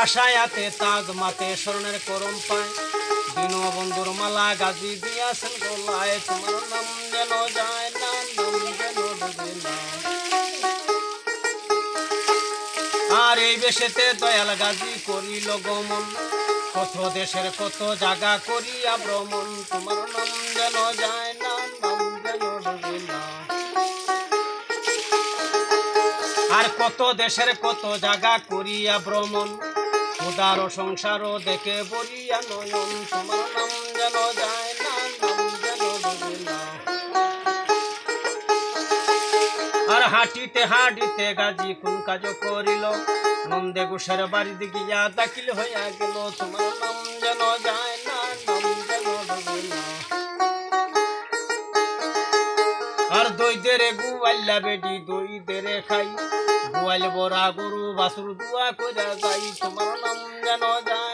আশায়াতে তাজ মাতে স্মরণের করম পায় দীনবন্ধুর মালা গাজী দিয়াছেন গলায় তোমার নাম যেন যায় না নাম যেন ডুবে না আর এই বেশেতে দয়াল গাজী করিল গমন কত দেশের কত জায়গা করিয়া ভ্রমণ তোমার নাম যেন যায় না নাম যেন ডুবে না আর কত দেশের কত জায়গা করিয়া ভ্রমণ খোদার সংসার দেখে বলিয়া নয়ন তোমার নাম যেন যায় না নাম যেন ডুবে না আর হাঁটিতে হাঁটিতে গাজী কোন কাজ করিল নন্দে ঘোষের বাড়িতে গিয়া দাখিল হইয়া গেল তোমার নাম যেন যায় না নাম যেন ডুবে না আর দই দেরে গুয়াল্লা বেডি দই দেরে খাই গোয়াল বরা গরু বাসুর দুয়া কইরা যাই তোমার নাম যেন যায়